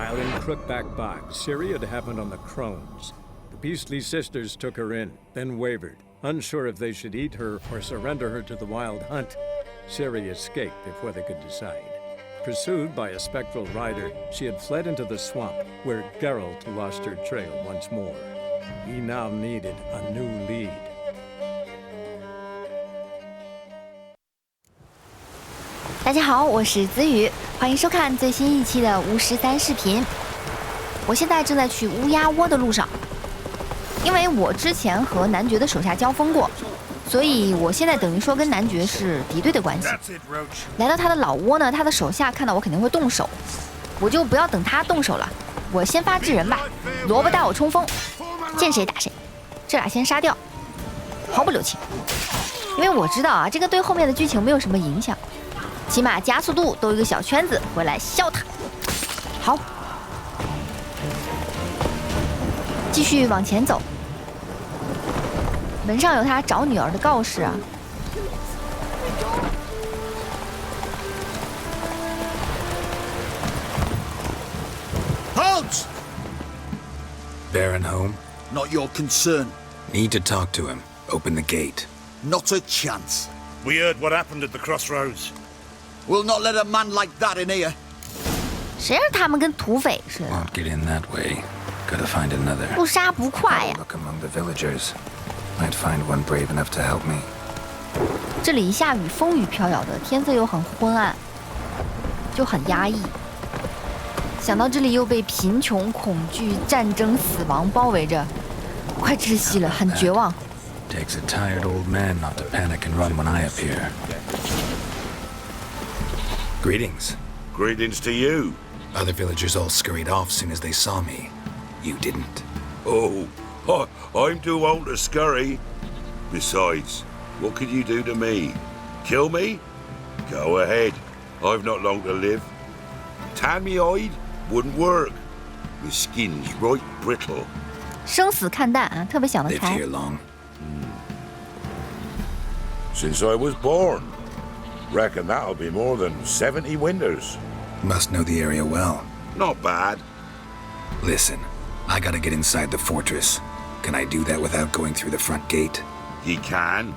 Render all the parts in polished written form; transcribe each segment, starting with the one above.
While in Crookback Bog, Ciri had happened on the Crones. The beastly sisters took her in, then wavered, unsure if they should eat her or surrender her to the Wild Hunt. Ciri escaped before they could decide. Pursued by a spectral rider, she had fled into the swamp, where Geralt lost her trail once more. He now needed a new lead. 大家好，我是子雨，欢迎收看最新一期的巫师3视频。我现在正在去乌鸦窝的路上，因为我之前和男爵的手下交锋过，所以我现在等于说跟男爵是敌对的关系。来到他的老窝呢，他的手下看到我肯定会动手，我就不要等他动手了，我先发制人吧，萝卜带我冲锋，见谁打谁，这俩先杀掉，毫不留情。因为我知道啊，这个对后面的剧情没有什么影响。 起码加速度都有一个小圈子，回来削他。好，继续往前走。门上有他找女儿的告示啊。Halt! Baron home? Not your concern. Need to talk to him. Open the gate. Not a chance. We heard what happened at the crossroads. We'll not let a man like that in here. 谁让他们跟土匪似的？ Won't get in that way. Gotta find another. 不杀不快呀！ Look among the villagers. Might find one brave enough to help me. 这里一下雨，风雨飘摇的，天色又很昏暗，就很压抑。想到这里又被贫穷、恐惧、战争、死亡包围着，快窒息了，很绝望。 Takes a tired old man not to panic and run when I appear. Greetings. Greetings to you. Other villagers all scurried off soon as they saw me. You didn't. Oh, I'm too old to scurry. Besides, what could you do to me? Kill me? Go ahead. I've not long to live. Tan me hide wouldn't work. My skin's right brittle. 生死看淡啊，特别想得 Lived 开。 here long. Since I was born. Reckon that'll be more than 70 winters. Must know the area well. Not bad. Listen, I gotta get inside the fortress. Can I do that without going through the front gate? Ye can,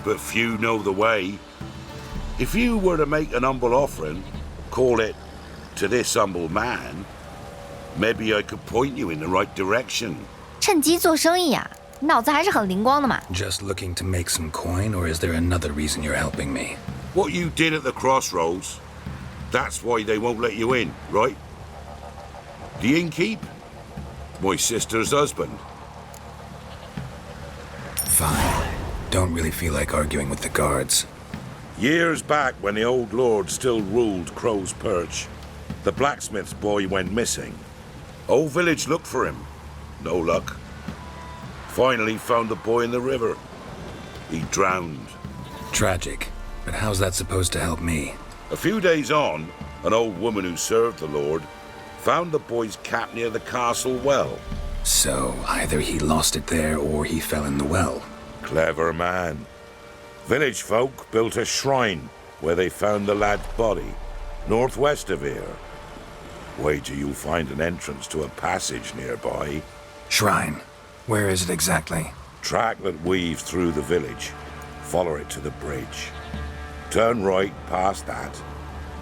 but few know the way. If you were to make an humble offering, call it, to this humble man, maybe I could point you in the right direction. 趁机做生意啊，脑子还是很灵光的嘛。 Just looking to make some coin, or is there another reason you're helping me? What you did at the crossroads, that's why they won't let you in, right? The innkeep? My sister's husband. Fine. Don't really feel like arguing with the guards. Years back when the old lord still ruled Crow's Perch, the blacksmith's boy went missing. Whole village looked for him. No luck. Finally found the boy in the river. He drowned. Tragic. But how's that supposed to help me? A few days on, an old woman who served the lord found the boy's cap near the castle well. So, either he lost it there or he fell in the well. Clever man. Village folk built a shrine where they found the lad's body, northwest of here. Wait till you find an entrance to a passage nearby. Shrine. Where is it exactly? Track that weaves through the village. Follow it to the bridge. Turn right past that,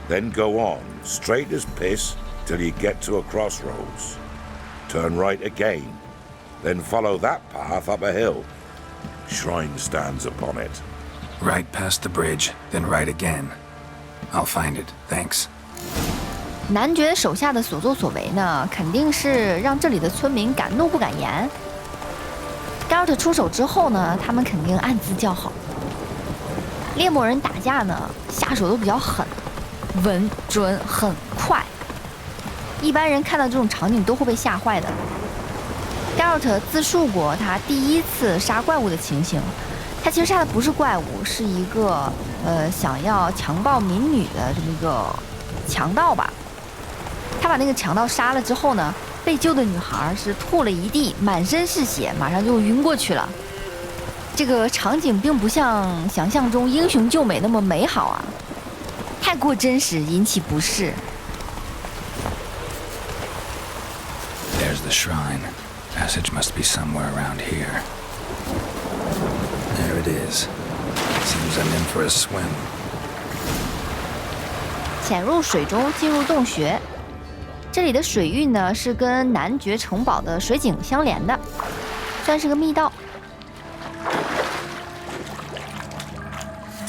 then go on, straight as piss, till you get to a crossroads. Turn right again, then follow that path up a hill. Shrine stands upon it. Right past the bridge, then right again. I'll find it, thanks. 男爵手下的所作所为呢，肯定是让这里的村民敢怒不敢言。Geralt 出手之后呢，他们肯定暗自叫好。 猎魔人打架呢，下手都比较狠，稳准很快。一般人看到这种场景都会被吓坏的。Geralt 自述过他第一次杀怪物的情形，他其实杀的不是怪物，是一个想要强暴民女的这么一个强盗吧。他把那个强盗杀了之后呢，被救的女孩是吐了一地，满身是血，马上就晕过去了。这个场景并不像想象中英雄救美那么美好啊，太过真实，引起不适。the shrine. Passage must be somewhere around here. There it is. Seems I'm in for a swim. 潜入水中进入洞穴，这里的水域呢是跟男爵城堡的水井相连的，算是个密道。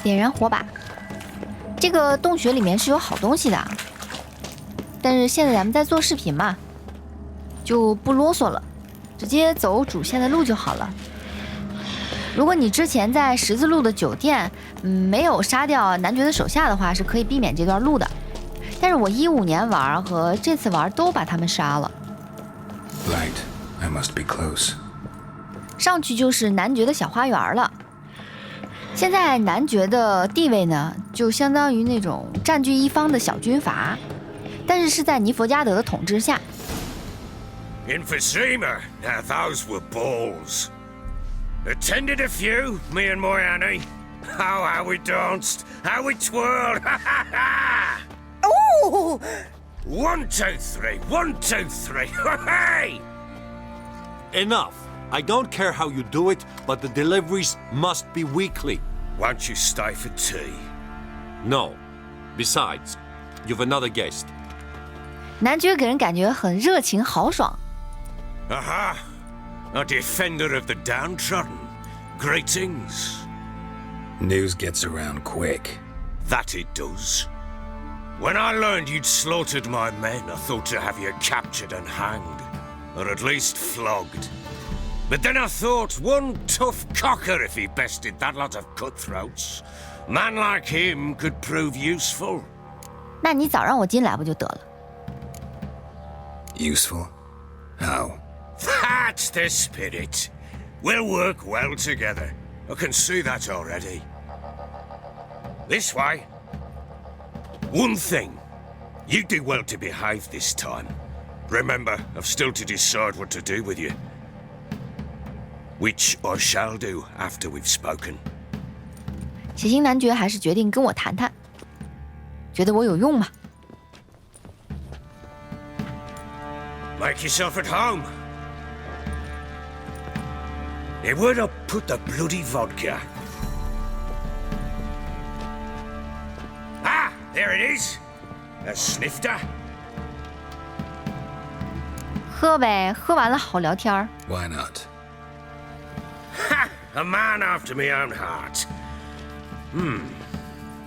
点燃火把，这个洞穴里面是有好东西的，但是现在咱们在做视频嘛，就不啰嗦了，直接走主线的路就好了。如果你之前在十字路的酒店，没有杀掉男爵的手下的话，是可以避免这段路的。但是我15年玩和这次玩都把他们杀了。Right, I must be close. 上去就是男爵的小花园了。现在男爵的地位呢，就相当于那种占据一方的小军阀，但是是在尼佛加德的统治下。In Fassima, now those were balls. Attended a few, me and my Annie. Oh, how we danced, how we twirled, ha ha ha! Oh! 1, 2, 3, 1, 2, 3, hey! Enough. I don't care how you do it, but the deliveries must be weekly. Won't you stay for tea? No. Besides, you've another guest. 男爵给人感觉很热情豪爽。Aha! A defender of the downtrodden. Greetings. News gets around quick. That it does. When I learned you'd slaughtered my men, I thought to have you captured and hanged, or at least flogged. But then I thought, one tough cocker if he bested that lot of cutthroats. Man like him could prove useful. 那你早让我进来不就得了？ Useful? How? That's the spirit. We'll work well together. I can see that already. This way. One thing. You do well to behave this time. Remember, I've still to decide what to do with you. Which I shall do after we've spoken. 血腥男爵还是决定跟我谈谈，觉得我有用吗？ Make yourself at home. Now where'd I put the bloody vodka? Ah, there it is. A snifter. 喝呗，喝完了好聊天儿。 Why not? Ha! A man after my own heart.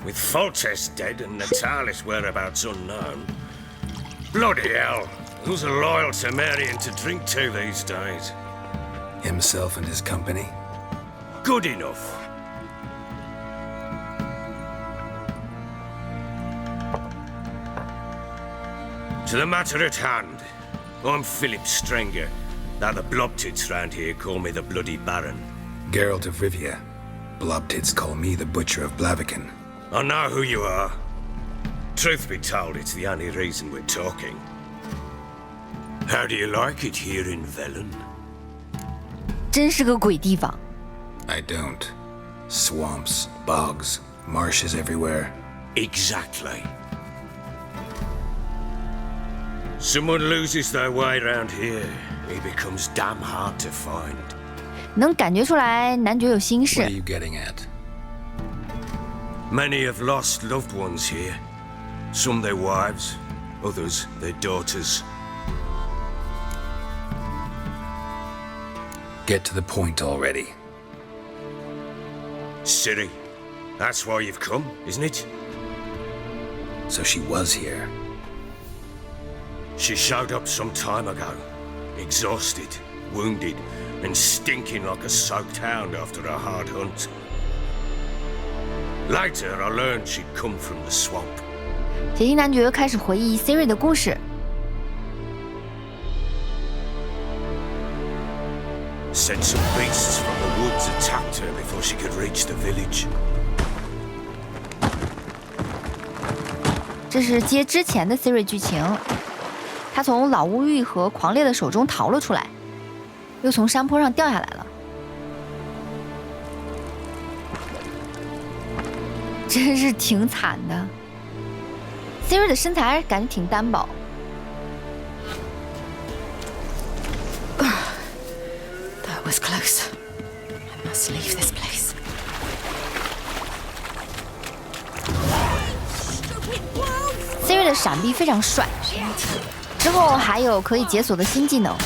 With Foltest dead and Natalis whereabouts unknown. Bloody hell. Who's loyal to Marion to drink to these days? Himself and his company? Good enough. To the matter at hand. I'm Philip Strenger. Now the blobtits round here call me the Bloody Baron. Geralt of Rivia. Blobtits call me the Butcher of Blaviken. I know who you are. Truth be told, it's the only reason we're talking. How do you like it here in Velen? 真是个鬼地方。 I don't. Swamps, bogs, marshes everywhere. Exactly. Someone loses their way around here, he becomes damn hard to find. 能感觉出来男爵有心 What are 事。 you getting at? Many have lost loved ones here. Some their wives, others their daughters. Get to the point already. Ciri, that's why you've come, isn't it? So she was here. She showed up some time ago, exhausted, wounded, and stinking like a soaked hound after a hard hunt. Later, I learned she'd come from the swamp. 血腥男爵开始回忆 Ciri 的故事。 Said some beasts from the woods attacked her before she could reach the village. 这是接之前的 Ciri 剧情，他从老巫域和狂烈的手中逃了出来，又从山坡上掉下来了。真是挺惨的。Ciri 的身材感觉挺单薄。was close. I must leave this place. Siri 的闪避非常帅，之后还有可以解锁的新技能，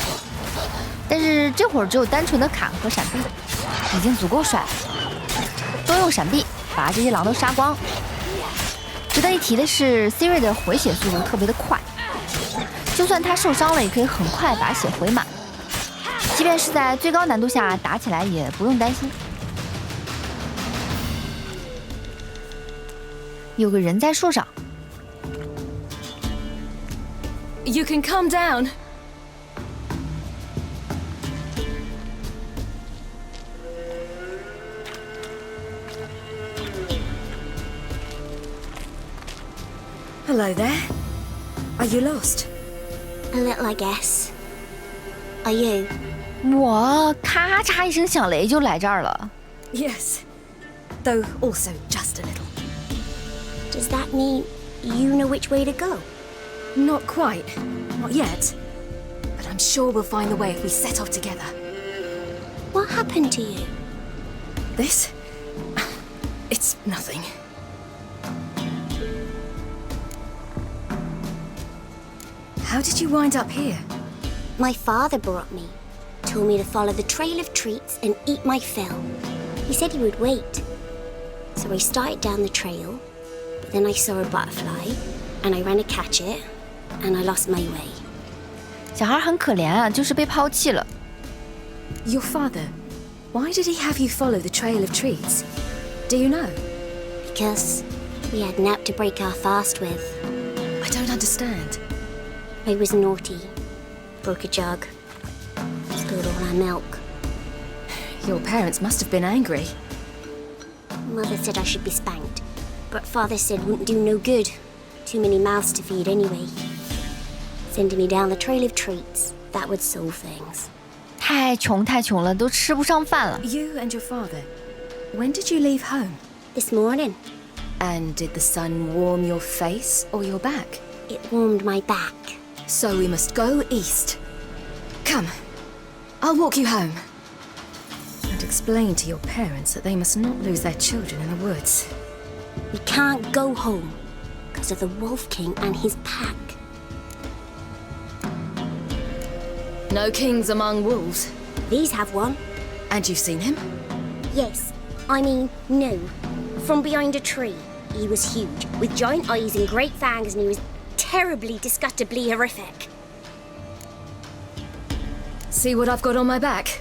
但是这会儿只有单纯的砍和闪避，已经足够帅了。多用闪避把这些狼都杀光。值得一提的是 ，Siri 的回血速度特别的快，就算他受伤了，也可以很快把血回满。即便是在最高难度下打起来，也不用担心。有个人在树上。 You can come down. Hello there. Are you lost? A little, I guess. Are you? 我咔嚓一声响雷就来这儿了。Yes. Though also just a little. Does that mean you know which way to go? Not quite. Not yet. But I'm sure we'll find the way if we set off together. What happened to you? This? It's nothing. How did you wind up here? My father brought me. Told me to follow the trail of treats and eat my fill. He said he would wait. So I started down the trail, but then I saw a butterfly, and I ran to catch it, and I lost my way. 小孩很可怜啊，就是被抛弃了。Your father, why did he have you follow the trail of treats? Do you know? Because we had an app to break our fast with. I don't understand. I was naughty. Broke a jug. Spilled all our milk. Your parents must have been angry. Mother said I should be spanked, but Father said wouldn't do no good. Too many mouths to feed anyway. Sending me down the trail of treats, that would solve things. 太穷了，都吃不上饭了。 You and your father, when did you leave home? This morning, And did the sun warm your face or your back? it warmed my back. So we must go east. Come, I'll walk you home. And explain to your parents that they must not lose their children in the woods. We can't go home because of the Wolf King and his pack. No kings among wolves. These have one. And you've seen him? Yes, I mean, no. From behind a tree. He was huge, with giant eyes and great fangs, and he was terribly, disgustingly horrific. See what I've got on my back?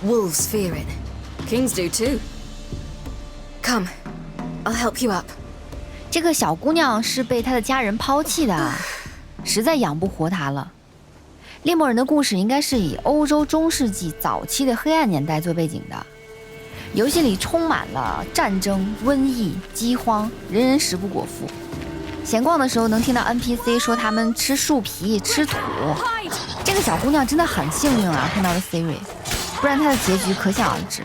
Wolves fear it. Kings do too. Come, I'll help you up. 这个小姑娘是被她的家人抛弃的，实在养不活她了。猎魔人的故事应该是以欧洲中世纪早期的黑暗年代做背景的。游戏里充满了战争、瘟疫、饥荒，人人食不果腹。闲逛的时候能听到 NPC 说他们吃树皮、吃土。这个小姑娘真的很幸运啊，碰到了 Siri， 不然她的结局可想而知。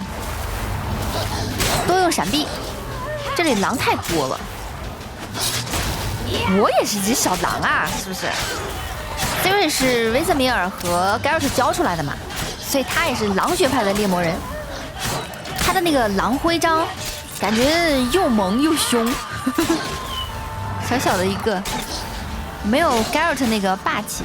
多用闪避，这里狼太多了。我也是只小狼啊，是不是 ？Siri 是维瑟米尔和盖尔特教出来的嘛，所以他也是狼学派的猎魔人。他的那个狼徽章，感觉又萌又凶，小小的一个，没有盖尔特那个霸气。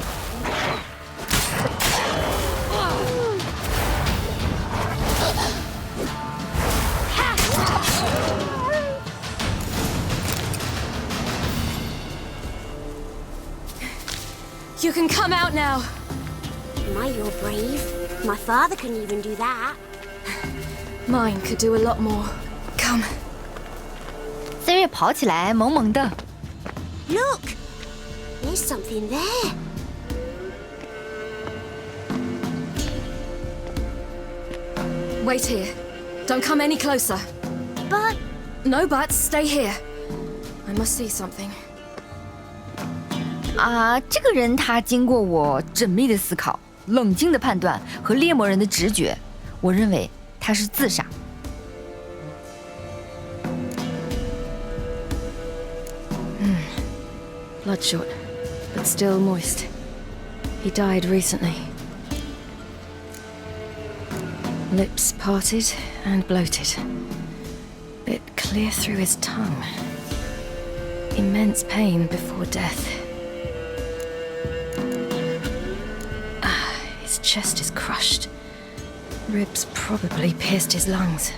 You can come out now. My, you're brave. My father couldn't even do that. Mine could do a lot more. Come. Siri 跑起来萌萌的。 Look! There's something there. Wait here. Don't come any closer. But No buts. Stay here. I must see something. 啊，这个人他经过我缜密的思考、冷静的判断和猎魔人的直觉，我认为他是自杀。Bloodshot, but still moist. He died recently. Lips parted and bloated. Bit clear through his tongue. Immense pain before death. His chest is crushed. Ribs probably pierced his lungs.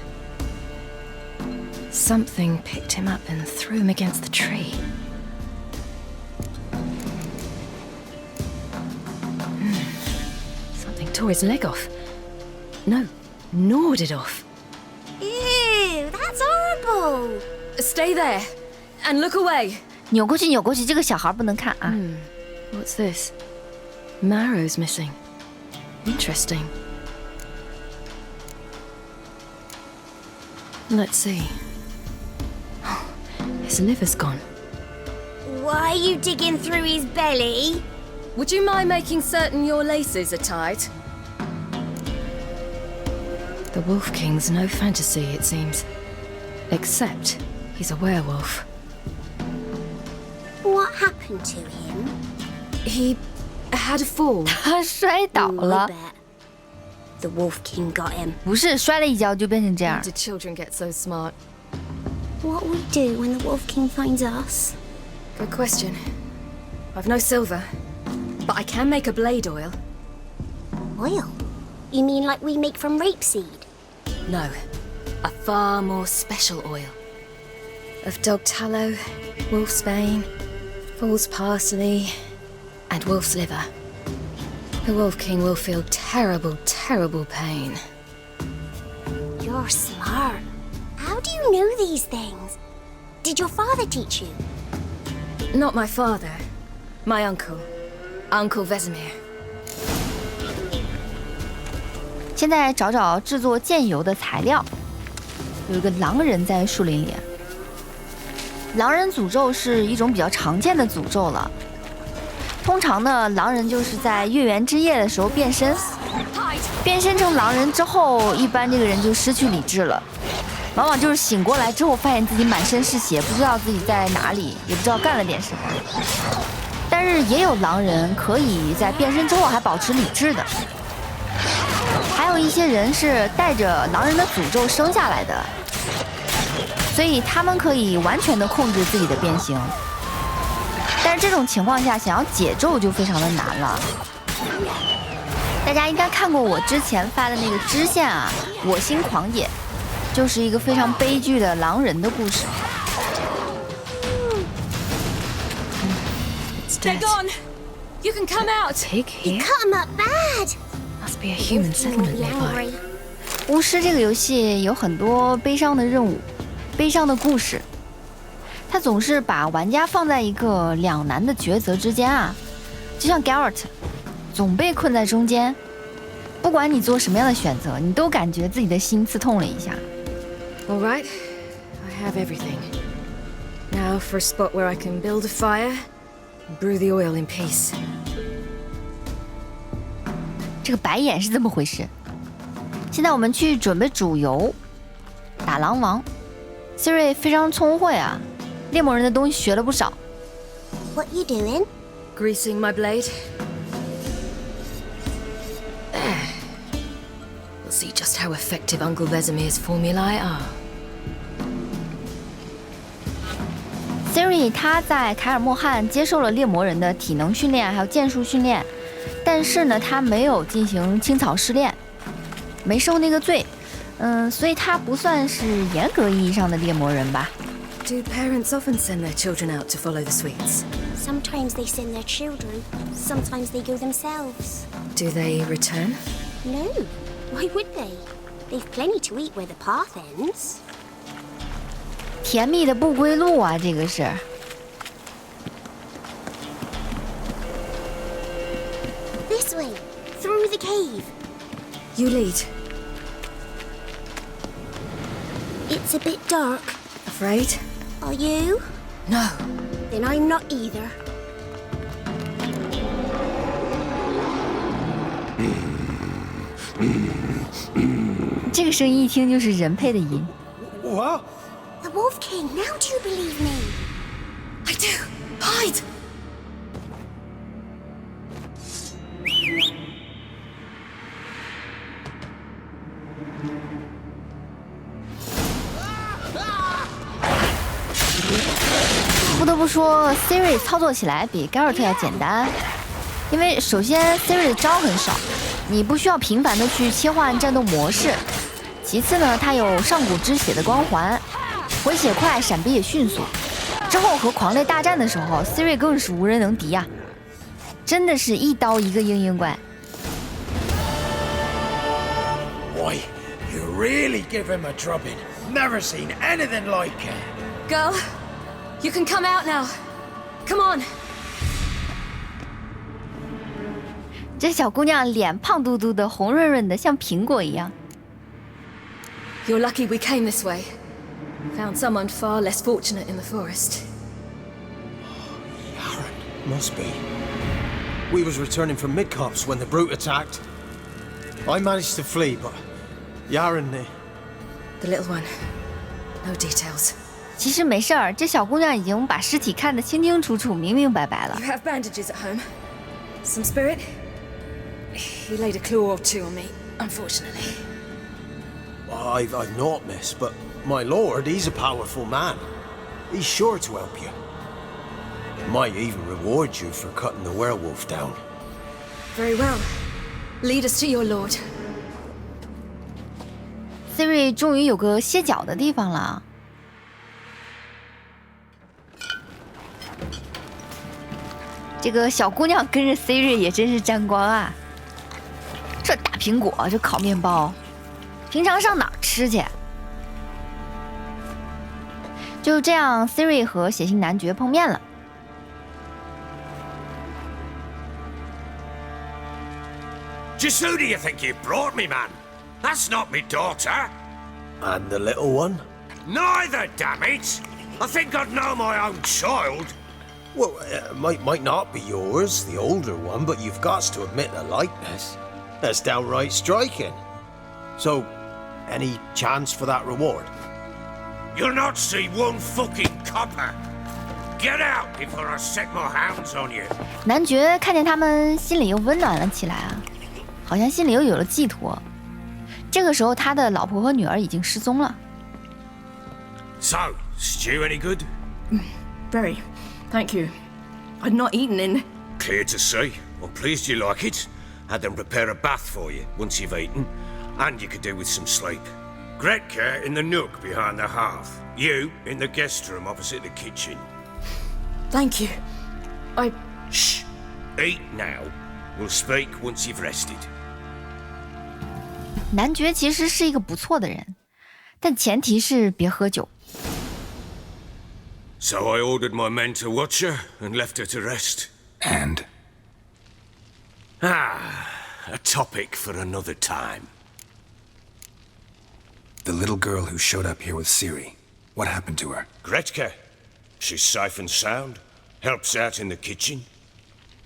Something picked him up and threw him against the tree. Something tore his leg off. No, gnawed it off. Ew, that's horrible. Stay there and look away. 扭过去，扭过去，这个小孩不能看啊。What's this? Marrow's missing. Interesting. Let's see. His liver's gone. Why are you digging through his belly? Would you mind making certain your laces are tied? The Wolf King's no fantasy, it seems. Except he's a werewolf. What happened to him? He had a fall. 他摔倒 I 了， bet. The Wolf King got him. 不是摔了一跤就变成这样 How。did children get so smart? What will we do when the Wolf King finds us? Good question. I've no silver, but I can make a blade oil. Oil? You mean like we make from rapeseed? No, a far more special oil. Of dog tallow, wolf's bane, fool's parsley, and wolf's liver. The Wolf King will feel terrible, terrible pain. You're smart. How do you know these things? Did your father teach you? Not my father, my uncle, Uncle Vesemir. 现在找找制作剑油的材料。有一个狼人在树林里。狼人诅咒是一种比较常见的诅咒了。通常呢，狼人就是在月圆之夜的时候变身，变身成狼人之后，一般这个人就失去理智了，往往就是醒过来之后发现自己满身是血，不知道自己在哪里，也不知道干了点什么。但是也有狼人可以在变身之后还保持理智的。还有一些人是带着狼人的诅咒生下来的，所以他们可以完全的控制自己的变形。但是这种情况下，想要解咒就非常的难了。大家应该看过我之前发的那个支线啊，我心狂野，就是一个非常悲剧的狼人的故事。They're gone. You can come out. Pig here. Cut him up bad. Must be a human King will settlement be nearby. angry. 巫师这个游戏有很多悲伤的任务，悲伤的故事，它总是把玩家放在一个两难的抉择之间啊，就像 Garrett， 总被困在中间。不管你做什么样的选择，你都感觉自己的心刺痛了一下。All right, I have everything. Now for a spot where I can build a fire and brew the oil in peace. 这个白眼是这么回事。现在我们去准备煮油，打狼王。Siri 非常聪慧啊，猎魔人的东西学了不少。What you doing? Greasing my blade. We'll see just how effective Uncle Vesemir's formulae are. Siri 他在凯尔莫汉接受了猎魔人的体能训练，还有剑术训练，但是呢，他没有进行青草试炼，没受那个罪，所以他不算是严格意义上的猎魔人吧。Do parents often send their children out to follow the sweets? Sometimes they send their children. Sometimes they go themselves. Do they return? No. Why would they? They've plenty to eat where the path ends. 甜蜜的不归路啊，这个是。This way. Through the cave. You lead. It's a bit dark. Afraid? Are you? No. Then I'm not either. 这个声音一听就是人配的音。What? The Wolf King, now do you believe me? I do. Hide. 不说 Siri 操作起来比 Garrett 要简单，因为首先 Siri 的招很少，你不需要频繁的去切换战斗模式。其次呢，它有上古之血的光环，回血快，闪避也迅速。之后和狂猎大战的时候 ，Siri 更是无人能敌啊，真的是一刀一个嘤怪。Boy, you really give him a drubbing. Never seen anything like it. Girl, you can come out now. Come on. 这小姑娘脸胖嘟嘟的，红润润的，像苹果一样。You're lucky we came this way. Found someone far less fortunate in the forest. Yaron, must be. We was returning from Midcops when the brute attacked. I managed to flee, but Yaron... The little one. No details. 其实没事儿，这小姑娘已经把尸体看得清清楚楚、明明白白了。You have bandages at home? Some spirit? He laid a claw or two on me, unfortunately. I've not, miss, but my lord, he's a powerful man. He's sure to help you. Might even reward you for cutting the werewolf down. Very well. Lead us to your lord. Siri 终于有个歇脚的地方了。这个小姑娘跟着 Siri 也真是沾光啊！这大苹果，这烤面包，平常上哪儿吃去？就这样 ，Siri 和血腥男爵碰面了。Just who do you think you brought me, man? That's not me daughter. And the little one? Neither, damn it! I think I'd know my own child. Well, might not be yours, the older one, but you've got to admit the likeness. That's downright striking. So, any chance for that reward? You'll not see one fucking copper. Get out before I set my hounds on you. 男爵看见他们，心里又温暖了起来啊，好像心里又有了寄托。这个时候，他的老婆和女儿已经失踪了。So, stew any good? Very. Thank you. I'd not eaten in... Clear to see. I'm pleased you like it. Had them prepare a bath for you once you've eaten, and you could do with some sleep. Gretka in the nook behind the hearth. You in the guest room opposite the kitchen. Thank you. I... Shh. Eat now. We'll speak once you've rested. 男爵其实是一个不错的人，但前提是别喝酒。So I ordered my men to watch her and left her to rest. And? A topic for another time. The little girl who showed up here with Ciri. What happened to her? Gretka. She's safe and sound. Helps out in the kitchen.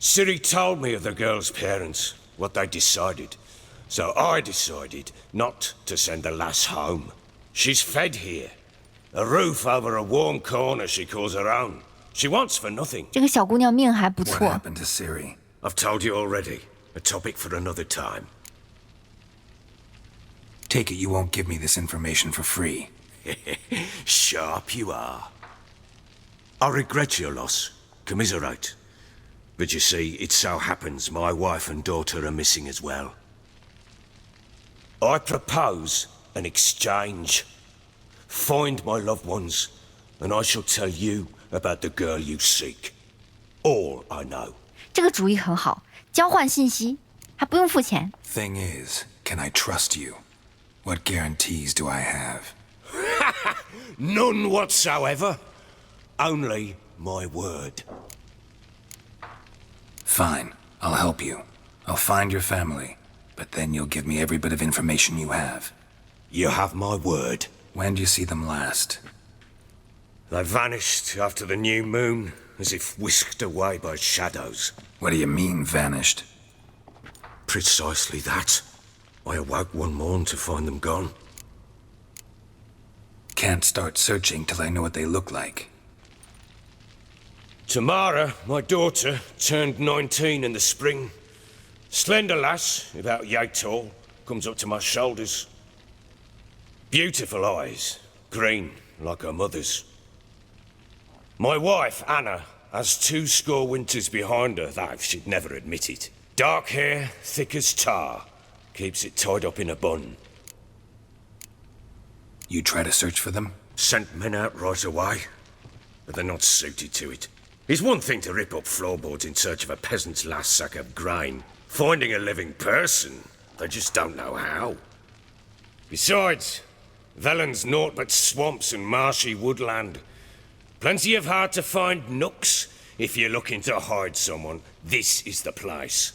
Ciri told me of the girl's parents, what they decided. So I decided not to send the lass home. She's fed here. A roof over a warm corner she calls her own. She wants for nothing. 这个小姑娘命还不 What 错。 happened to Ciri? I've told you already. A topic for another time. Take it you won't give me this information for free. Sharp you are. I regret your loss. Commiserate. But you see, it so happens my wife and daughter are missing as well. I propose an exchange. Find my loved ones, and I shall tell you about the girl you seek. All I know. 这个主意很好，交换信息，还不用付钱。 Thing is, can I trust you? What guarantees do I have? None whatsoever. Only my word. Fine, I'll help you. I'll find your family, but then you'll give me every bit of information you have. You have my word. When do you see them last? They vanished after the new moon, as if whisked away by shadows. What do you mean, vanished? Precisely that. I awoke one morn to find them gone. Can't start searching till I know what they look like. Tamara, my daughter, turned 19 in the spring. Slender lass, about yay tall, comes up to my shoulders. Beautiful eyes, green like her mother's. My wife, Anna, has 20 winters behind her, though she'd never admit it. Dark hair, thick as tar. Keeps it tied up in a bun. You try to search for them? Sent men out right away, but they're not suited to it. It's one thing to rip up floorboards in search of a peasant's last sack of grain. Finding a living person, they just don't know how. Besides, Velen's naught but swamps and marshy woodland. Plenty of hard-to-find nooks. If you're looking to hide someone, this is the place.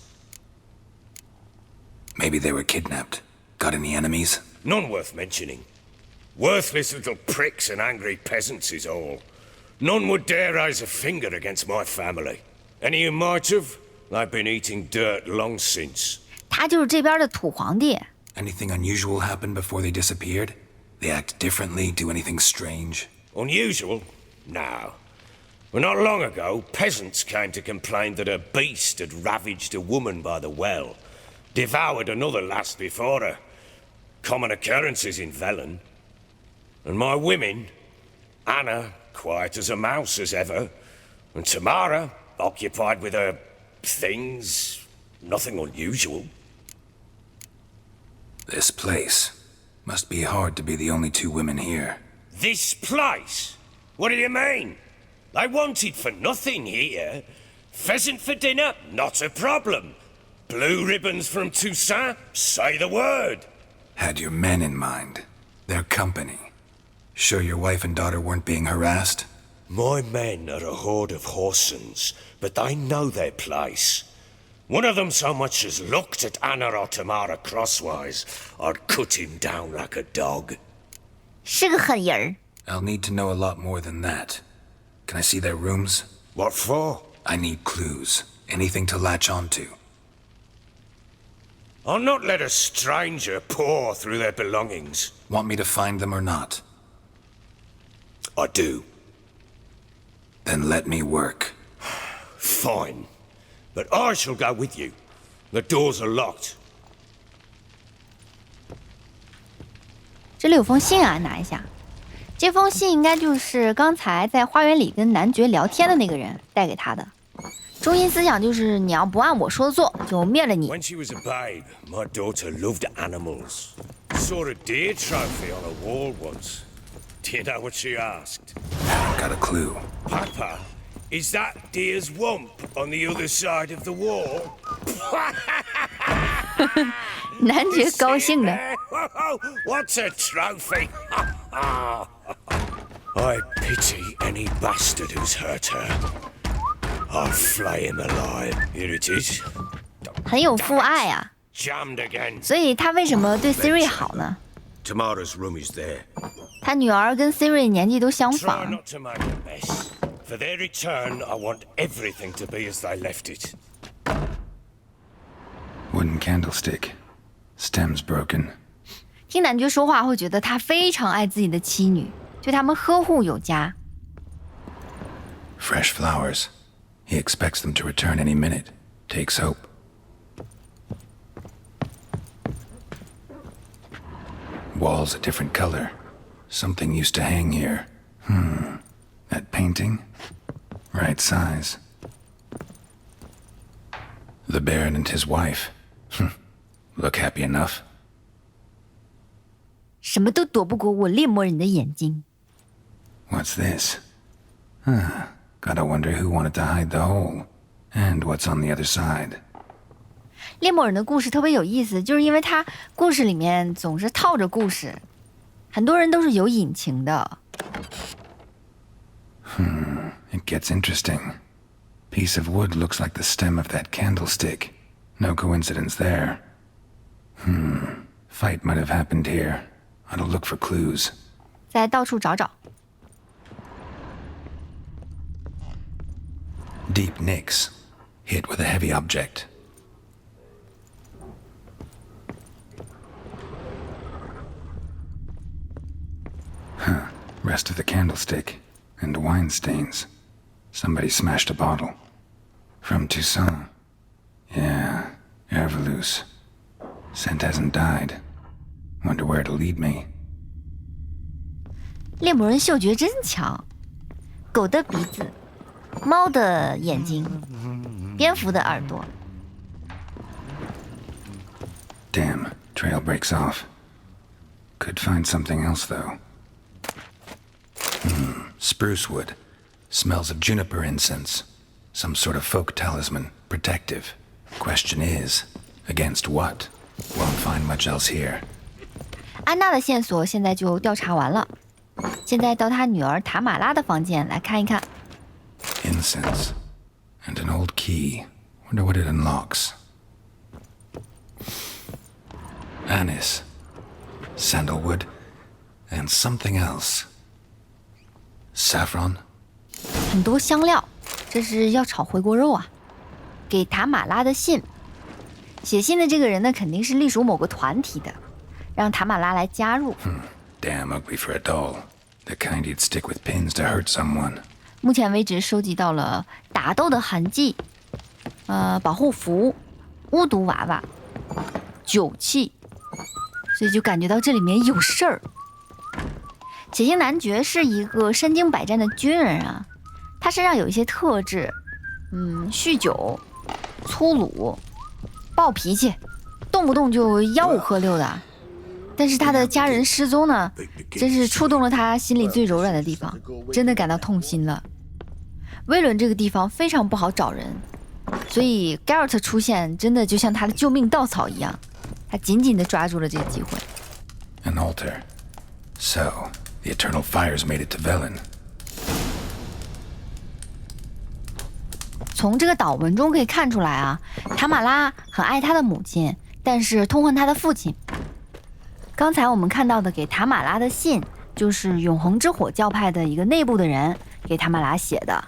Maybe they were kidnapped. Got any enemies? None worth mentioning. Worthless little pricks and angry peasants is all. None would dare raise a finger against my family. Any who might have, they've been eating dirt long since. 他就是这边的土皇帝。 Anything unusual happened before they disappeared? They act differently, do anything strange? Unusual? No. Well, not long ago, peasants came to complain that a beast had ravaged a woman by the well, devoured another lass before her. Common occurrences in Velen. And my women, Anna, quiet as a mouse as ever, and Tamara, occupied with her things, nothing unusual. This place. Must be hard to be the only 2 women here. This place? What do you mean? They wanted for nothing here. Pheasant for dinner? Not a problem. Blue ribbons from Toussaint? Say the word. Had your men in mind. Their company. Sure your wife and daughter weren't being harassed? My men are a horde of horsens, but they know their place. One of them so much as looked at Anna or Tamara crosswise, I'd cut him down like a dog. 是个狠人儿。 I'll need to know a lot more than that. Can I see their rooms? What for? I need clues. Anything to latch onto. I'll not let a stranger pore through their belongings. Want me to find them or not? I do. Then let me work. Fine. But I shall go with you. The doors are locked. 这里有封信啊，拿一下。这封信应该就是刚才在花园里跟男爵聊天的那个人带给他的。中心思想就是你要不按我说的做，就灭了你。 When she was a babe, my daughter loved animals. Saw a deer trophy on a wall once. Do you know what she asked? Got a clue. Papa, is that deer's wump on the other side of the wall? 男爵高兴的。What's a trophy? I pity any bastard who's hurt her. I'll flay him alive. Here it is. 很有父爱啊。 Jammed again. 所以他为什么对 Siri 好呢？ Tamara's room is there. 他女儿跟 Siri 年纪都相 Try 仿。 not to make a mess. For their return, I want everything to be as they left it. Wooden candlestick. Stem's broken. 听男爵说话会觉得他非常爱自己的妻女，对他们呵护有加。 Fresh flowers. He expects them to return any minute. Takes hope. Walls a different color. Something used to hang here. That painting? Right size. The Baron and his wife. Look happy enough. 什么都躲不过我猎魔人的眼睛。 What's this? Gotta wonder who wanted to hide the hole. And what's on the other side. 猎魔人的故事特别有意思，就是因为他故事里面总是套着故事，很多人都是有隐情的。 It gets interesting. Piece of wood looks like the stem of that candlestick. No coincidence there. Fight might have happened here. Ought to look for clues. 再到处找找。 Deep nicks. Hit with a heavy object. Rest of the candlestick. And wine stains. Somebody smashed a bottle. From Toussaint. Yeah, Herveloos. Scent hasn't died. Wonder where it'll lead me. 猎魔人嗅觉真强，狗的鼻子，猫的眼睛，蝙蝠的耳朵。Damn, trail breaks off. Could find something else, though. Spruce wood. Smells of juniper incense. Some sort of folk talisman. Protective. Question is, against what? Won't find much else here. 安娜的线索现在就调查完了，现在到她女儿塔玛拉的房间来看一看。Incense. And an old key. Wonder what it unlocks. Anise. Sandalwood. And something else. Saffron. 很多香料，这是要炒回锅肉啊。给塔玛拉的信，写信的这个人呢，肯定是隶属某个团体的，让塔玛拉来加入。Damn ugly for a doll. The kind you'd stick with pins to hurt someone. 目前为止收集到了打斗的痕迹，保护符、巫毒娃娃、酒器，所以就感觉到这里面有事儿。血腥男爵是一个身经百战的军人啊，他身上有一些特质，酗酒、粗鲁、暴脾气，动不动就吆五喝六的。但是他的家人失踪呢，真是触动了他心里最柔软的地方，真的感到痛心了。威伦这个地方非常不好找人，所以盖尔特出现真的就像他的救命稻草一样，他紧紧地抓住了这个机会。An altar. So, the eternal fires made it to Velen. 从这个祷文中可以看出来啊，塔玛拉很爱他的母亲，但是痛恨他的父亲。刚才我们看到的给塔玛拉的信，就是永恒之火教派的一个内部的人给塔玛拉写的。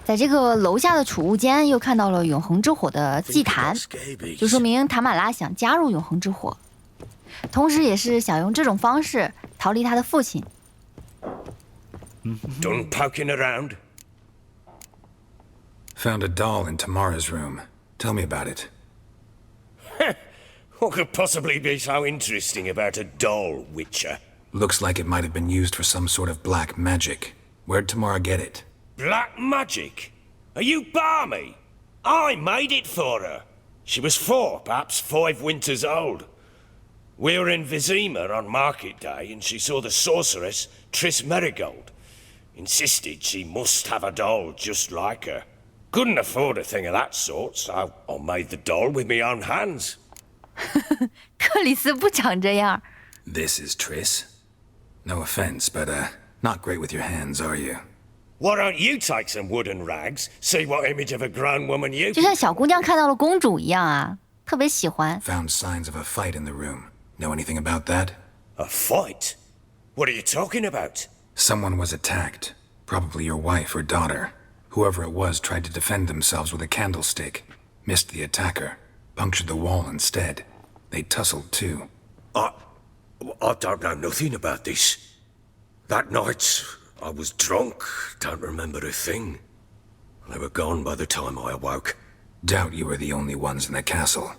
在这个楼下的储物间又看到了永恒之火的祭坛，就说明塔玛拉想加入永恒之火，同时也是想用这种方式逃离他的父亲。Done poking around? Found a doll in Tamara's room. Tell me about it. What could possibly be so interesting about a doll, Witcher? Looks like it might have been used for some sort of black magic. Where'd Tamara get it? Black magic? Are you balmy? I made it for her. She was 4, perhaps 5 winters old. We were in Vizima on market day, and she saw the sorceress, Triss Merigold. Insisted she must have a doll just like her. Couldn't afford a thing of that sort, so I made the doll with my own hands. 克里斯不长这样。This is Triss. No offense, but not great with your hands, are you? Why don't you take some wooden rags, see what image of a grown woman you 就像小姑娘看到了公主一样啊，特别喜欢。Found signs of a fight in the room. Know anything about that? A fight? What are you talking about? Someone was attacked. Probably your wife or daughter. Whoever it was tried to defend themselves with a candlestick. Missed the attacker. Punctured the wall instead. They tussled too. I don't know nothing about this. That night, I was drunk, don't remember a thing. They were gone by the time I awoke. Doubt you were the only ones in the castle.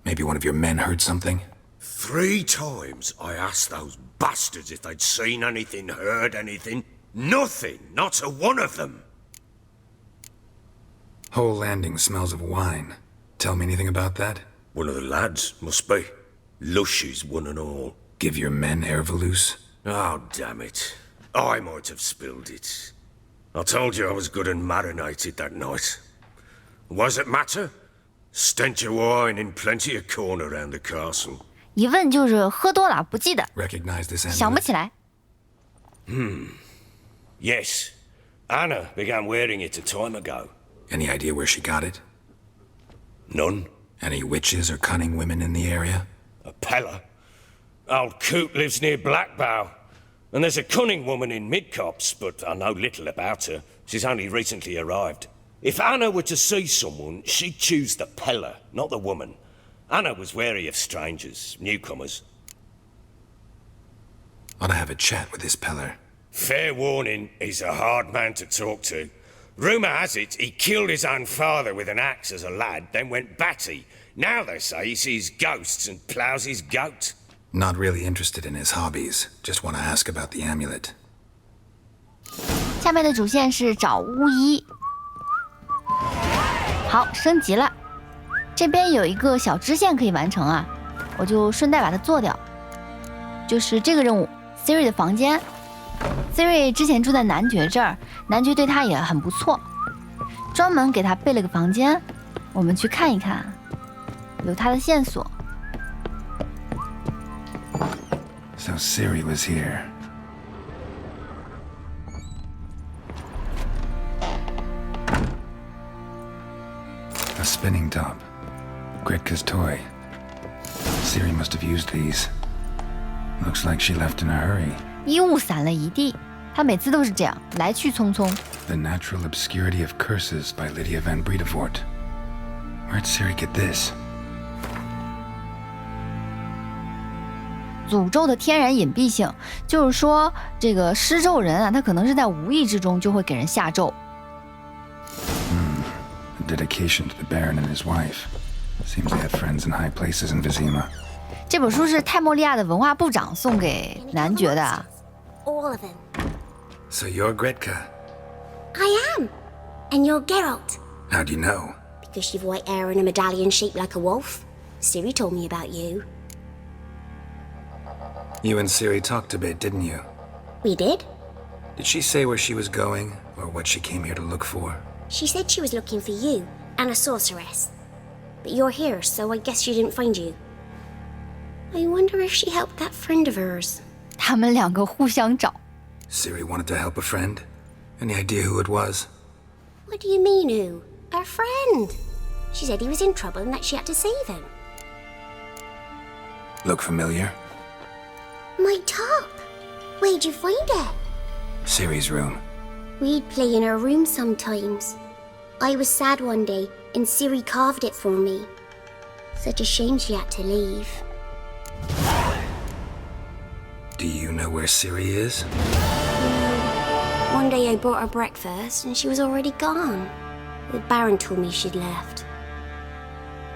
Maybe one of your men heard something? 3 times I asked those bastards if they'd seen anything, heard anything. Nothing, not a one of them. Whole landing smells of wine. Tell me anything about that? One of the lads, must be. Lushes, one and all. Give your men Ervelus? Oh, damn it. I might have spilled it. I told you I was good and marinated that night. What does it matter? Stench of wine in plenty of corn around the castle. 一问就是喝多了不记得， Recognize this 想不 amulet? 起来。Yes. Anna began wearing it a time ago. Any idea where she got it? None. Any witches or cunning women in the area? A Pella. Old Coot lives near Blackbow. And there's a cunning woman in Midcopse, but I know little about her. She's only recently arrived. If Anna were to see someone, she'd choose the Pella, not the woman. Anna was wary of strangers, newcomers. Ought to have a chat with this Peller. Fair warning, he's a hard man to talk to. Rumour has it he killed his own father with an axe as a lad, then went batty. Now they say he sees ghosts and ploughs his goat. Not really interested in his hobbies. Just want to ask about the amulet. 下面的主线是找巫医。好，升级了，这边有一个小支线可以完成啊，我就顺带把它做掉。就是这个任务 ，Siri 的房间。Siri 之前住在男爵这儿，男爵对他也很不错，专门给他备了个房间，我们去看一看，有他的线索。So Siri was here. A spinning top. Gretka's toy. Siri must have used these. Looks like she left in a hurry. 衣物散了一地，他每次都是这样，来去匆匆。The Natural Obscurity of Curses by Lydia van Bredevoort. Where'd Siri get this? 诅咒的天然隐蔽性，就是说这个施咒人啊，他可能是在无意之中就会给人下咒。A dedication to the Baron and his wife. Seems they had friends in high places in Vizima. 这本书是泰莫利亚的文化部长送给男爵的。All of them. So you're Gretka. I am. And you're Geralt. How do you know? Because you've white hair and a medallion shaped like a wolf. Siri told me about you. You and Siri talked a bit, didn't you? We did. Did she say where she was going, or what she came here to look for? She said she was looking for you and a sorceress. But you're here, so I guess she didn't find you. I wonder if she helped that friend of hers. 他们两个互相找。Siri wanted to help a friend? Any idea who it was? What do you mean, who? Our friend. She said he was in trouble and that she had to save him. Look familiar? My top. Where'd you find it? Siri's room. We'd play in her room sometimes. I was sad one day and Siri carved it for me. Such a shame she had to leave. Do you know where Siri is? One day I brought her breakfast and she was already gone. The Baron told me she'd left.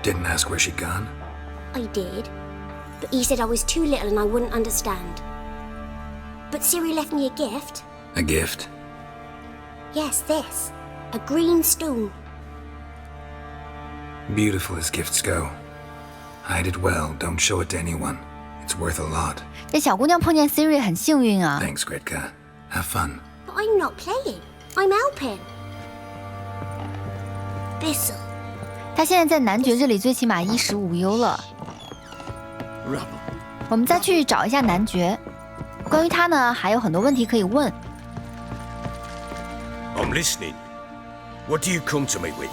Didn't ask where she'd gone? I did, but he said I was too little and I wouldn't understand. But Siri left me a gift. A gift? Yes, this. A green stone. Beautiful as gifts go. Hide it well, don't show it to anyone. It's worth a lot. 这小姑娘碰见 Siri 很幸运啊。 Thanks, Gretka. Have fun. But I'm not playing. I'm helping. This'll. 她现在在男爵这里最起码衣食无忧了。我们再去找一下男爵，关于他呢还有很多问题可以问。 I'm listening. What do you come to me with?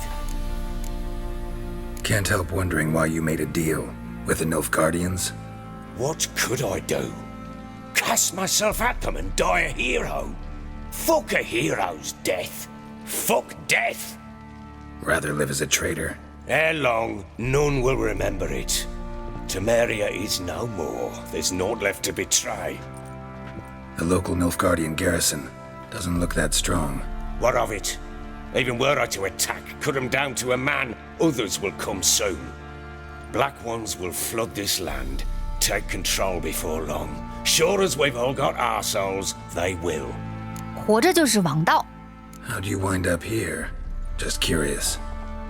Can't help wondering why you made a deal with the Nilfgaardians. What could I do? Cast myself at them and die a hero? Fuck a hero's death. Fuck death. Rather live as a traitor. Ere long, none will remember it. Temeria is no more. There's naught left to betray. The local Nilfgaardian garrison doesn't look that strong. What of it? Even were I to attack, cut them down to a man, others will come soon. Black ones will flood this land, take control before long. Sure as we've all got our souls, they will. 活着就是王道。 How'd you wind up here? Just curious.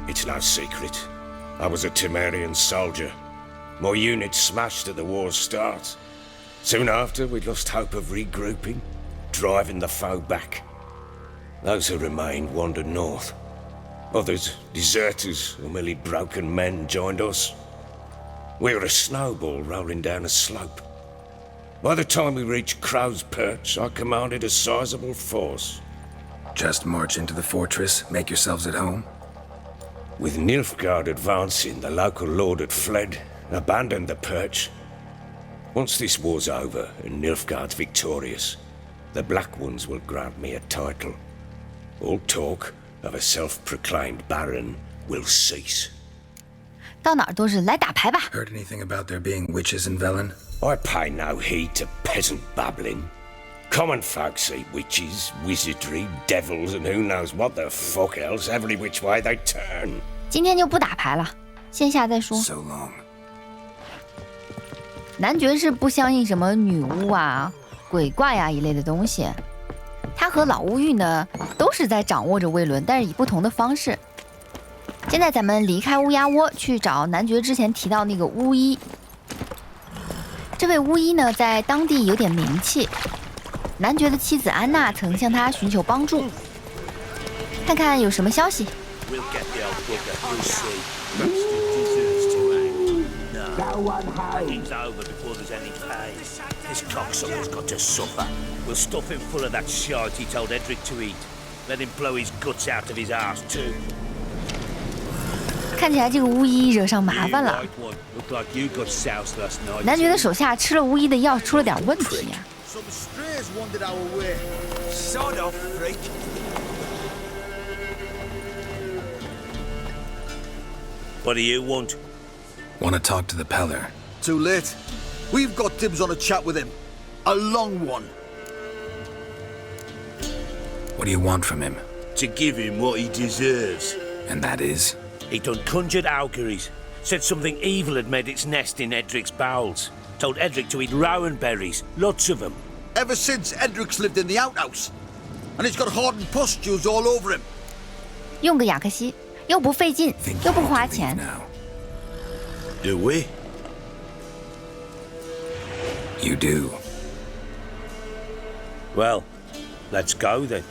It's no secret. I was a Temerian soldier. My unit smashed at the war's start. Soon after, we lost hope of regrouping, driving the foe back. Those who remained wandered north. Others, deserters or merely broken men, joined us. We were a snowball rolling down a slope. By the time we reached Crow's Perch, I commanded a sizable force. Just march into the fortress, make yourselves at home? With Nilfgaard advancing, the local lord had fled, abandoned the perch. Once this war's over and Nilfgaard's victorious, the Black Ones will grant me a title. All talk of a self-proclaimed baron will cease. 到哪儿都是来打牌吧。 Heard anything about there being witches in Velen? I pay no heed to peasant babbling. Common folk see witches, wizardry, devils, and who knows what the fuck else every which way they turn. 今天就不打牌了，线下再说。 So long. 男爵是不相信什么女巫啊、鬼怪呀一类的东西。他和老巫玉呢都是在掌握着威伦，但是以不同的方式。现在咱们离开乌鸦窝，去找男爵之前提到那个巫医。这位巫医呢，在当地有点名气。男爵的妻子安娜曾向他寻求帮助，看看有什么消息。Hanging's over before there's any pain. This cocksucker's got to suffer. We'll stuff him full of that shite he told Edric to eat. Let him blow his guts out of his arse too. 看起来这个巫医惹上麻烦了。男爵的手下吃了巫医的药，出了点问题呀。Some strays wandered our way. Sod off, freak. What do you want? Want to talk to the Peller? Too late. We've got dibs on a chat with him. A long one. What do you want from him? To give him what he deserves. And that is? He done conjured auguries. Said something evil had made its nest in Edric's bowels. Told Edric to eat rowan berries. Lots of them. Ever since Edric's lived in the outhouse. And he's got hardened pustules all over him. 用个雅克西，又不费劲，又不花钱。Do we? You do. Well, let's go then.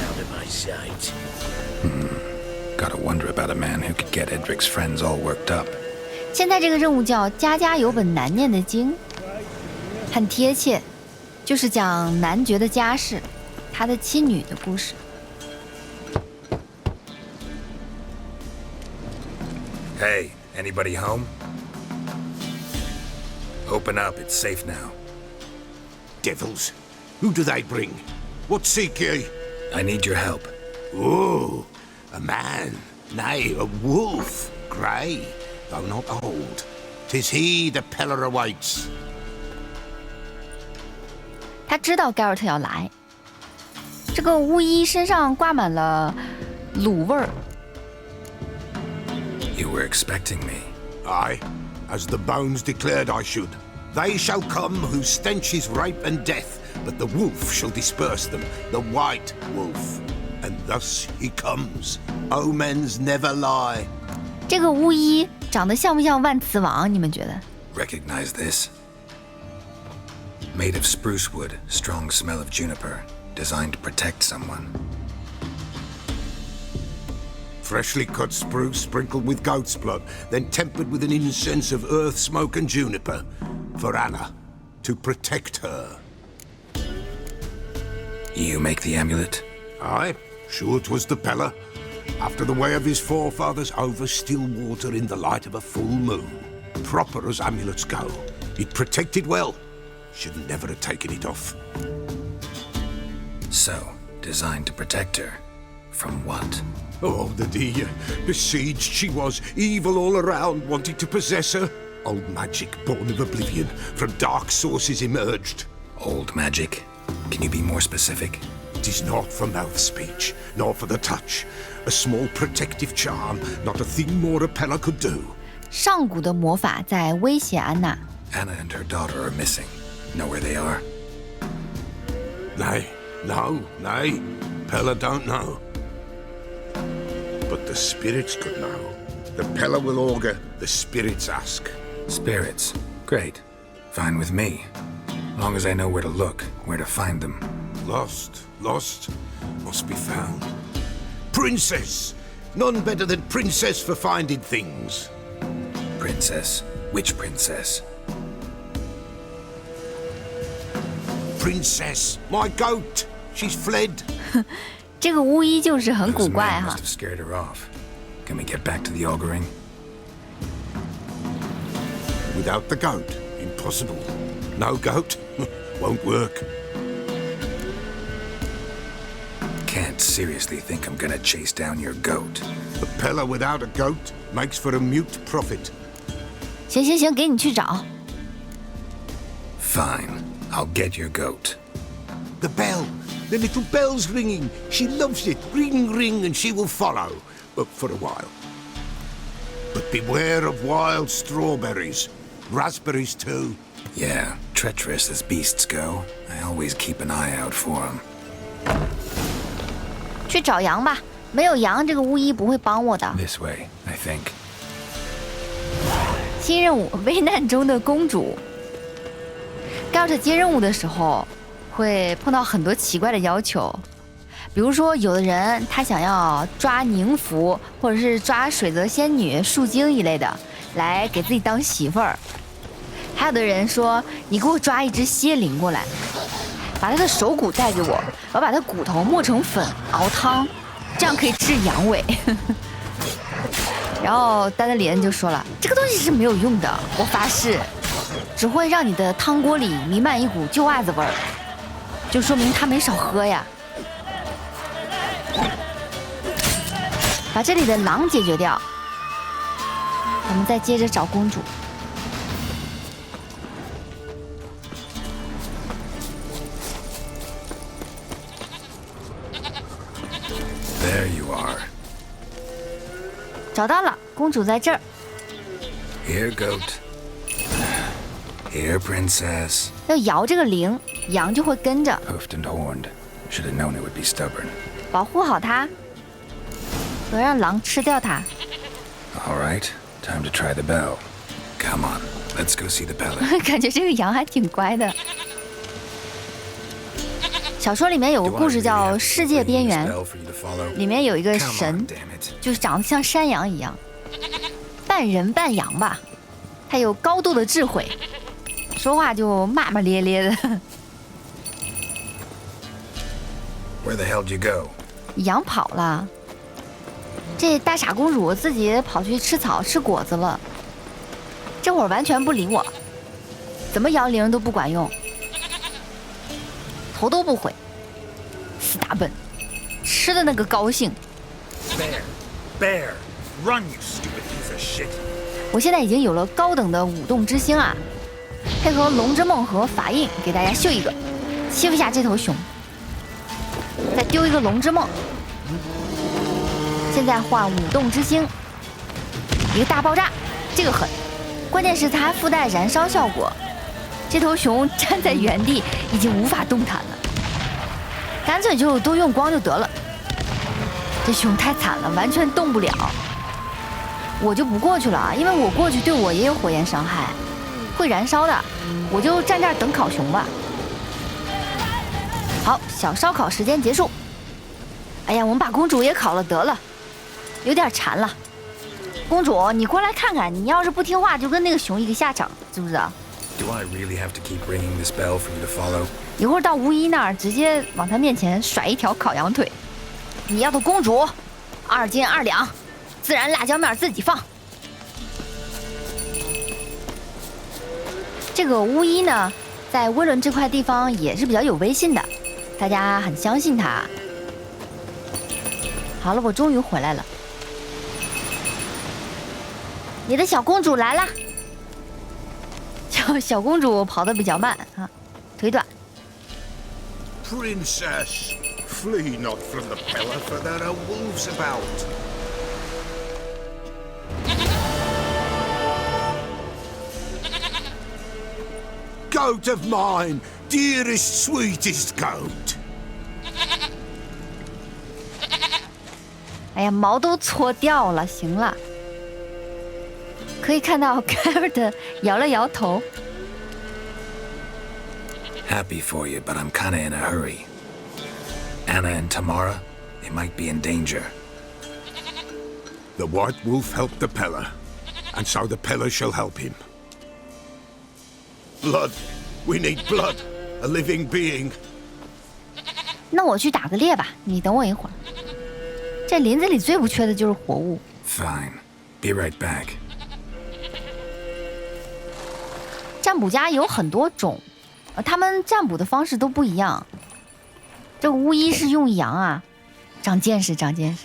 Out of my sight. Gotta wonder about a man who could get Edric's friends all worked up. 现在这个任务叫“家家有本难念的经”，很贴切，就是讲男爵的家世，他的妻女的故事。Hey, anybody home? Open up, it's safe now. Devils. Who do they bring? What seek ye? I need your help. Oh, a man, nay, a wolf, grey, though not old. 'Tis he the Peller awaits. 他知道盖尔特要来。这个巫医身上挂满了卤味儿。You were expecting me. Aye, as the bones declared I should. They shall come whose stench is rape and death, but the wolf shall disperse them, the white wolf. And thus he comes. Omens never lie. 这个巫医长得像不像万磁王？你们觉得？ Recognize this? Made of spruce wood, strong smell of juniper, designed to protect someone. Freshly cut spruce sprinkled with goat's blood, then tempered with an incense of earth, smoke, and juniper. For Anna, to protect her. You make the amulet? Aye, sure 'twas the Peller. After the way of his forefathers, over still water in the light of a full moon. Proper as amulets go. It protected well. Should never have taken it off. So, designed to protect her. From what? Oh, the dear. Besieged she was, evil all around, wanted to possess her. Old magic, born of oblivion, from dark sources emerged. Old magic? Can you be more specific? 'Tis not for mouth speech, nor for the touch. A small protective charm, not a thing more a Peller could do. 上古的魔法在威胁安娜。 Anna and her daughter are missing. Know where they are? Nay, no, nay. Peller don't know. But the spirits could know. The Peller will augur, the spirits ask. Spirits. Great. Fine with me. Long as I know where to look, where to find them. Lost, must be found. Princess! None better than Princess for finding things. Princess? Which princess? Princess, my goat! She's fled. 这个巫医就是很古怪 Those men 哈 must。have scared her off. Can we get back to the auguring? Without the goat, impossible. No goat, won't work. Can't seriously think I'm gonna chase down your goat. A Peller without a goat makes for a mute prophet. 行，给你去找。 Fine. I'll get your goat. The bell! The little bell's ringing. She loves it. Ring, ring, and she will follow. But for a while. But beware of wild strawberries. Raspberries too. Yeah, treacherous as beasts go, I always keep an eye out for them. 去找羊吧，没有羊，这个巫医不会帮我的。This way, I think. 新任务：危难中的公主。Geralt 接任务的时候，会碰到很多奇怪的要求，比如说，有的人他想要抓宁芙，或者是抓水泽仙女、树精一类的，来给自己当媳妇儿。还有的人说，你给我抓一只蝎灵过来，把他的手骨带给我，我把他骨头磨成粉熬汤，这样可以治阳痿。然后丹德里恩就说了，这个东西是没有用的，我发誓，只会让你的汤锅里弥漫一股旧袜子味儿，就说明他没少喝呀。把这里的狼解决掉，我们再接着找公主。There you are. 找到了，公主在这儿。Here, goat. Here, princess. 要摇这个铃，羊就会跟着。 Hoofed and horned. Should have known it would be stubborn. 保护好它，不要让狼吃掉它。All right, time to try the bell. Come on, let's go see the Pella. 感觉这个羊还挺乖的。小说里面有个故事叫《世界边缘》，里面有一个神，就是长得像山羊一样，半人半羊吧。他有高度的智慧，说话就骂骂咧咧的。Where the hell did you go? 羊跑了，这大傻公主自己跑去吃草吃果子了，这会儿完全不理我，怎么摇铃都不管用，头都不回，死大笨，吃的那个高兴。Bear, run, you stupid piece of shit! 我现在已经有了高等的舞动之星啊，配合龙之梦和法印给大家秀一个，欺负一下这头熊，再丢一个龙之梦。现在换舞动之星，一个大爆炸，这个狠，关键是它还附带燃烧效果。这头熊站在原地已经无法动弹了，干脆就都用光就得了。这熊太惨了，完全动不了。我就不过去了，因为我过去对我也有火焰伤害，会燃烧的。我就站这儿等烤熊吧。好，小烧烤时间结束。哎呀，我们把公主也烤了得了，有点馋了。公主，你过来看看，你要是不听话，就跟那个熊一个下场，知不知道？ Do I really have to keep ringing this bell for you to follow? 一会儿到巫医那儿，直接往他面前甩一条烤羊腿。你要的公主，2斤2两，孜然辣椒面自己放。这个巫医呢，在威伦这块地方也是比较有威信的，大家很相信他。好了，我终于回来了。你的小公主来了。小公主跑得比较慢啊，腿短。 Princess, flee not from the Pella, for there are wolves about. Goat of mine, dearest, sweetest goat. 哎呀，毛都搓掉了，行了。可以看到 Geralt 摇了摇头。 Happy for you, but I'm kinda in a hurry. Anna and Tamara, they might be in danger. The White Wolf helped the Pella, and so the Pella shall help him. Blood. We need blood. A living being. 那我去打个猎吧，你等我一会儿。这林子里最不缺的就是活物。 Fine. Be right back. 占卜家有很多种，他们占卜的方式都不一样。这个巫医是用羊啊，长见识，长见识。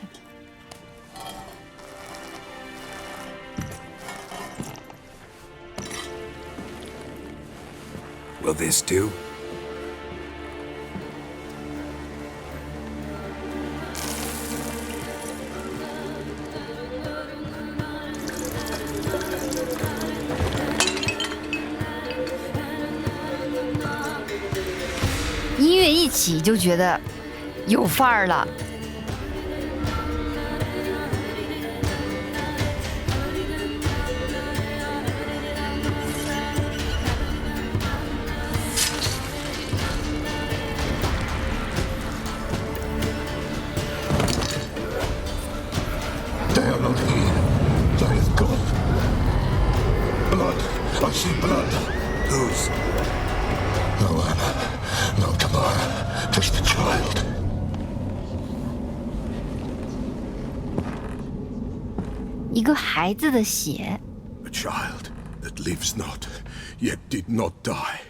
Will this do? 一起就觉得有范儿了。They are not here. They have gone. Blood. I see blood. Whose? No Anna. No Tamara. Just the child. 一个孩子的血。 A child that lives not, yet did not die.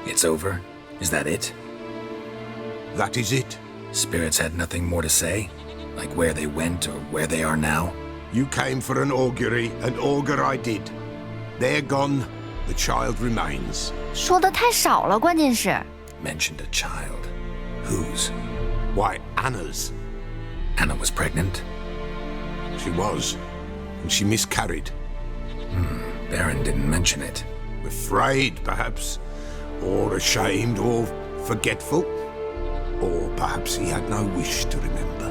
It's over? Is that it? That is it. Spirits had nothing more to say? Like where they went or where they are now? You came for an augury, and augur I did. They're gone. The child remains. 说的太少了，关键是。 Mentioned a child. Whose? Why, Anna's. Anna was pregnant? She was. And she miscarried. Baron didn't mention it. Afraid, perhaps. Or ashamed, or forgetful. Or perhaps he had no wish to remember.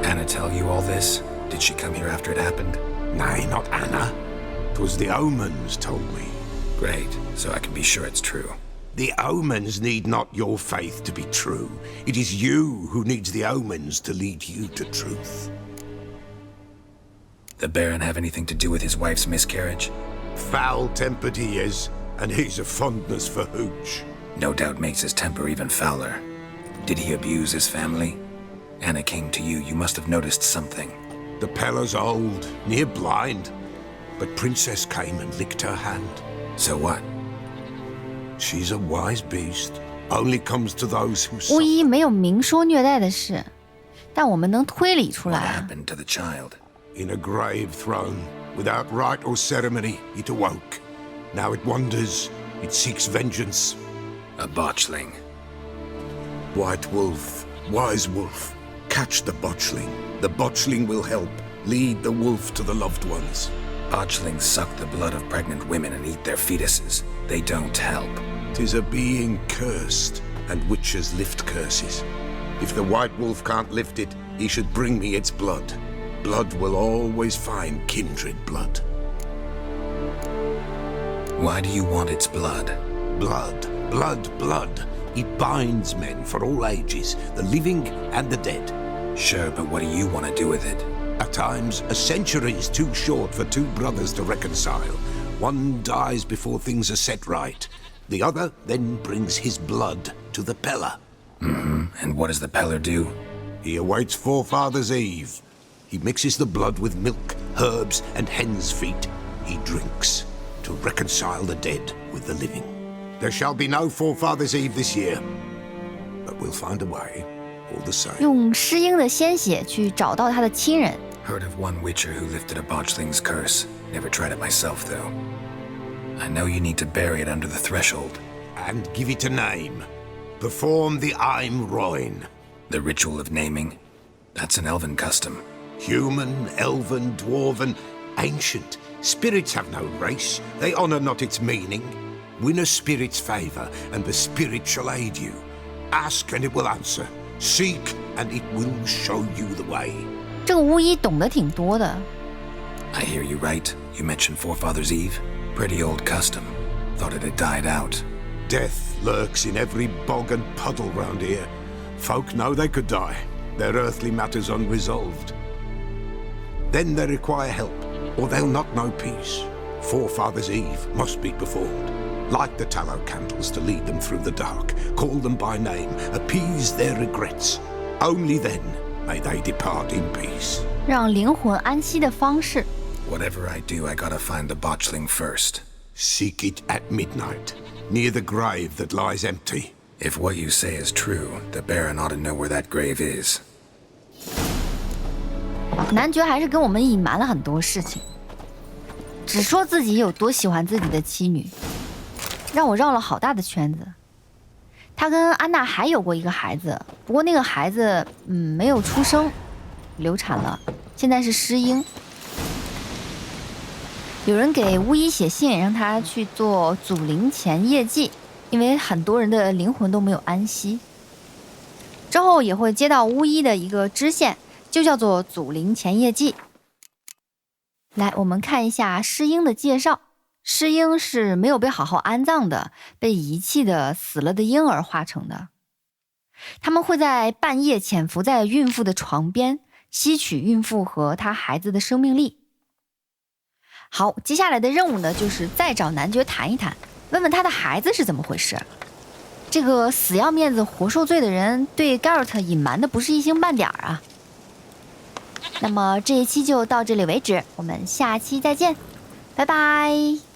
Anna tell you all this? Did she come here after it happened? Nay, not Anna. 'Twas the omens told me. Great, so I can be sure it's true. The omens need not your faith to be true. It is you who needs the omens to lead you to truth. The Baron have anything to do with his wife's miscarriage? Foul-tempered he is, and he's a fondness for hooch. No doubt makes his temper even fouler. Did he abuse his family? Anna came to you, you must have noticed something. The Pella's old, near blind, but Princess came and licked her hand. So what? She's a wise beast. Only comes to those who 巫医没有明说虐待的事，但我们能推理出 What 来。 happened to the child? In a grave thrown, without rite or ceremony, it awoke. Now it wanders, it seeks vengeance. A botchling. White wolf, wise wolf, catch the botchling. The botchling will help, lead the wolf to the loved ones. Botchlings suck the blood of pregnant women and eat their fetuses. They don't help. 'Tis a being cursed, and witches lift curses. If the white wolf can't lift it, he should bring me its blood. Blood will always find kindred blood. Why do you want its blood? Blood, blood, blood. It binds men for all ages, the living and the dead. Sure, but what do you want to do with it? At times, a century is too short for two brothers to reconcile. One dies before things are set right. The other then brings his blood to the Pella. And what does the Peller do? He awaits Forefather's Eve. He mixes the blood with milk, herbs, and hen's feet. He drinks to reconcile the dead with the living. There shall be no Forefather's Eve this year, but we'll find a way, all the same. 用诗英的鲜血去找到他的亲人。 Heard of one witcher who lifted a botchling's curse. Never tried it myself, though. I know you need to bury it under the threshold. And give it a name. Perform the Aim Roin. The ritual of naming? That's an elven custom. Human, elven, dwarven, ancient. Spirits have no race. They honor not its meaning. Win a spirit's favor, and the spirit shall aid you. Ask, and it will answer. Seek, and it will show you the way. 这个巫医懂得挺多的。 I hear you right. You mentioned Forefather's Eve? Pretty old custom. Thought it had died out. Death lurks in every bog and puddle round here. Folk know they could die, their earthly matters unresolved. Then they require help, or they'll not know peace. Forefather's Eve must be performed. Light the tallow candles to lead them through the dark. Call them by name, appease their regrets. Only then may they depart in peace. 让灵魂安息的方式。 Whatever I do, I gotta find the botchling first. Seek it at midnight, near the grave that lies empty. If what you say is true, the Baron ought to know where that grave is. 男爵还是跟我们隐瞒了很多事情，只说自己有多喜欢自己的妻女，让我绕了好大的圈子。他跟安娜还有过一个孩子，不过那个孩子没有出生，流产了，现在是失婴。有人给巫医写信，让他去做祖灵前业祭，因为很多人的灵魂都没有安息。之后也会接到巫医的一个支线，就叫做祖灵前业祭。来，我们看一下尸婴的介绍。尸婴是没有被好好安葬的，被遗弃的死了的婴儿化成的。他们会在半夜潜伏在孕妇的床边，吸取孕妇和她孩子的生命力。好，接下来的任务呢，就是再找男爵谈一谈，问问他的孩子是怎么回事。这个死要面子活受罪的人对 Garrett 隐瞒的不是一星半点啊。那么这一期就到这里为止，我们下期再见，拜拜。